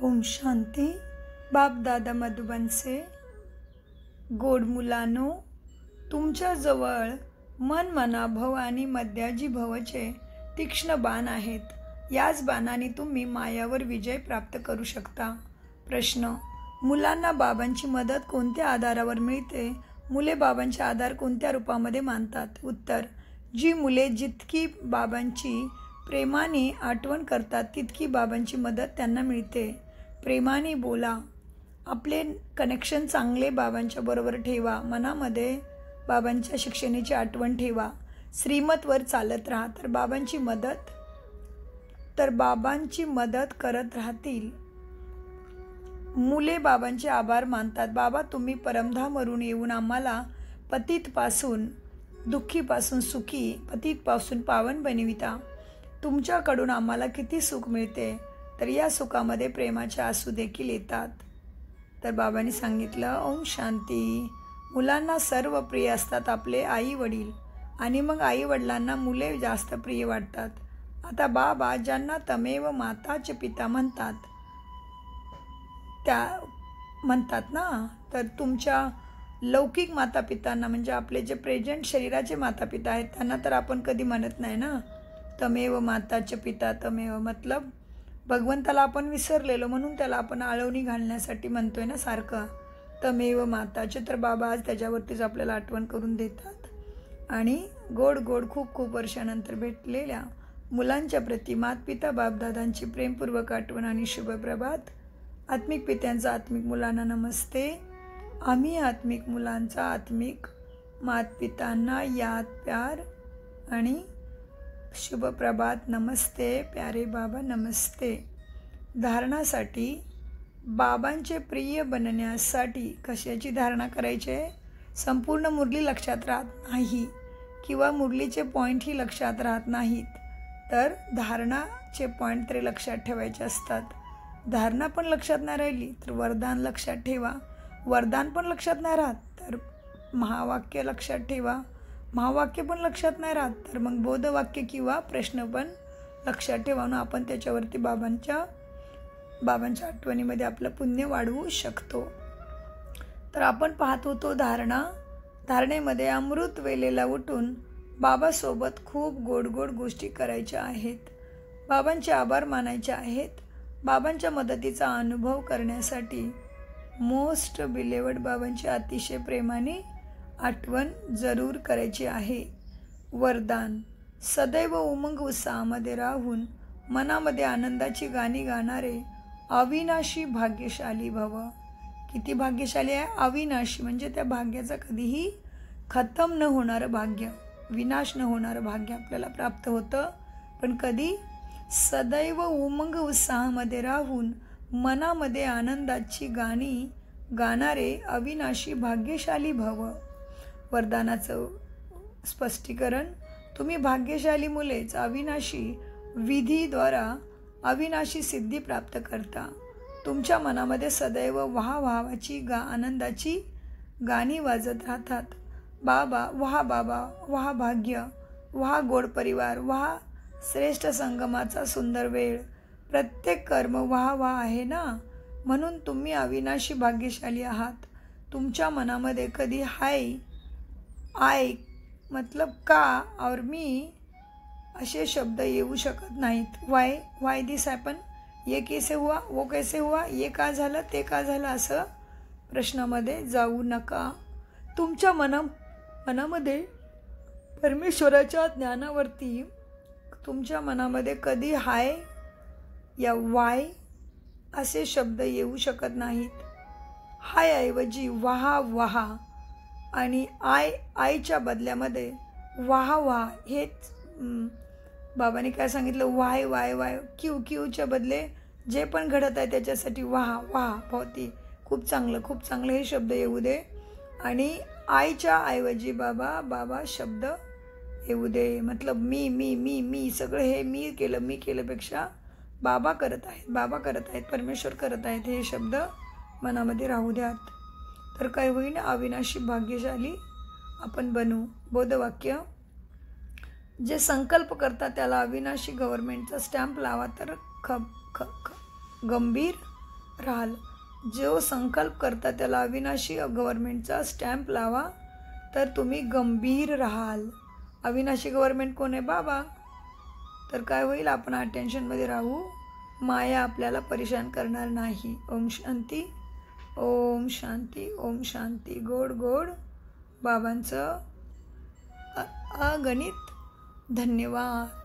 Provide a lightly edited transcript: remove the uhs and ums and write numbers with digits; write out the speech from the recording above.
ओम शांती. बाप दादा मधुबनचे गोड मुलांनो, तुमच्याजवळ मन, मनाभव आणि मध्याजी भवचे तीक्ष्ण बाण आहेत. याच बाणाने तुम्ही मायावर विजय प्राप्त करू शकता. प्रश्न: मुलांना बाबांची मदत कोणत्या आधारावर मिळते? मुले बाबांचे आधार कोणत्या रूपामध्ये मानतात? उत्तर: जी मुले जितकी बाबांची प्रेमाने आठवण करतात तितकी बाबांची मदत त्यांना मिळते. प्रेमाने बोला. आपले कनेक्शन चांगले बाबांच्या बरोबर ठेवा. मनामध्ये बाबांच्या शिक्षणाची आठवण ठेवा. श्रीमतवर चालत राहा तर बाबांची मदत करत राहतील. मुले बाबांचे आभार मानतात. बाबा, तुम्ही परमधामवरून येऊन आम्हाला पतितपासून दुःखीपासून सुखी, पतितपासून पावन बनविता. तुमच्याकडून आम्हाला किती सुख मिळते, तर या सुखामध्ये प्रेमाचे आसू देखील येतात. तर बाबांनी सांगितलं, ओम शांती. मुलांना सर्व प्रिय असतात आपले आई वडील, आणि मग आई वडिलांना मुले जास्त प्रिय वाटतात. आता बाबा ज्यांना तमेव माताचे पिता म्हणतात ना, तर तुमच्या लौकिक मातापितांना, म्हणजे आपले जे प्रेझेंट शरीराचे मातापिता आहेत, त्यांना तर आपण कधी म्हणत नाही ना तमेव माताचे पिता. तमेव मतलब भगवंताला आपण विसरलेलो, म्हणून त्याला आपण आळवणी घालण्यासाठी म्हणतोय ना सारखं तमेव माताचे. तर बाबा आज त्याच्यावरतीच आपल्याला आठवण करून देतात. आणि गोड गोड खूप खूप वर्षानंतर भेटलेल्या मुलांच्या प्रति मातपिता बापदादांची प्रेमपूर्वक आठवण आणि शुभप्रभात. आत्मिक पित्यांचा आत्मिक मुलांना नमस्ते. आम्ही आत्मिक मुलांचा आत्मिक मातपितांना याद प्यार आणि शुभप्रभात. नमस्ते प्यारे बाबा, नमस्ते. धारणासाठी बाबांचे प्रिय बनण्यासाठी कशाची धारणा करायची आहे? संपूर्ण मुरली लक्षात राहत नाही किंवा मुरलीचे पॉईंटही लक्षात राहत नाहीत, तर धारणाचे पॉईंट तरी लक्षात ठेवायचे असतात. धारणा पण लक्षात नाही राहिली तर वरदान लक्षात ठेवा. वरदान पण लक्षात नाही राहत तर महावाक्य लक्षात ठेवा. महावाक्य पण लक्षात नाही राहत तर मग बोधवाक्य किंवा प्रश्न पण लक्षात ठेवा. ना आपण त्याच्यावरती बाबांच्या आठवणीमध्ये आपलं पुण्य वाढवू शकतो. तर आपण पाहत होतो धारणेमध्ये अमृत वेलेला उठून बाबासोबत खूप गोड गोड गोष्टी करायच्या आहेत. बाबांचे आभार मानायचे आहेत. बाबांच्या मदतीचा अनुभव करण्यासाठी मोस्ट बिलेवड बाबांची अतिशय प्रेमाने आठवण जरूर करायची आहे. वरदान: सदैव उमंग उत्साहामध्ये राहून मनामध्ये आनंदाची गाणी गाणारे अविनाशी भाग्यशाली भव. किती भाग्यशाली आहे? अविनाशी म्हणजे त्या भाग्याचा कधीही खतम न होणारं भाग्य, विनाश न होणारं भाग्य आपल्याला प्राप्त होतं. पण कधी? सदैव उमंग उत्साहामध्ये राहून मनामध्ये आनंदाची गाणी गाणारे अविनाशी भाग्यशाली भव. वरदानाचं स्पष्टीकरण: तुम्ही भाग्यशाली मुलेच अविनाशी विधीद्वारा अविनाशी सिद्धी प्राप्त करता. तुमच्या मनामध्ये सदैव वाहावाहाची आनंदाची गाणी वाजत राहतात. बाबा, वाहा भाग्य, वाहा गोड परिवार, वाहा श्रेष्ठ संगमाचा सुंदर वेळ. प्रत्येक कर्म वाहा आहे ना, म्हणून तुम्ही अविनाशी भाग्यशाली आहात. तुमच्या मनामध्ये कधी हाय, आय मतलब का और मी असे शब्द येऊ शकत नाहीत. वाय दिस हॅपन, ये कैसे हुआ, वो कैसे हुआ, ये का झालं, ते का झालं, असं प्रश्नामध्ये जाऊ नका. तुमच्या मनामध्ये परमेश्वराच्या ज्ञानावरती तुमच्या मनामध्ये कधी हाय या वाय असे शब्द येऊ शकत नाहीत. हाय ऐवजी वाहा आणि आयच्या बदल्यामध्ये वाहा हेच बाबांनी काय सांगितलं? वाय क्यूच्या बदले जे पण घडत आहे त्याच्यासाठी वाहा भवती. खूप चांगलं हे शब्द येऊ दे. आणि आयच्या ऐवजी बाबा शब्द येऊ दे. मतलब मी सगळं हे मी केल्यापेक्षा बाबा करत आहेत, परमेश्वर करत आहेत, हे शब्द मनामध्ये राहू द्यात. तर काय होईल? अविनाशी भाग्यशाली आपण बनू. बोधवाक्य: जे संकल्प करतात त्याला अविनाशी गव्हर्नमेंटचा स्टॅम्प लावा तर गंभीर राहाल. जो संकल्प करता त्याला अविनाशी गव्हर्नमेंटचा स्टॅम्प लावा, तर तुम्ही गंभीर राहाल. अविनाशी गव्हर्नमेंट कोण आहे? बाबा. तर काय होईल? आपण अटेन्शनमध्ये राहू. माया आपल्याला परेशान करणार नाही. ओम शांती, ओम शांती, ओम शांती. गोड गोड बाबांचं अगणित धन्यवाद.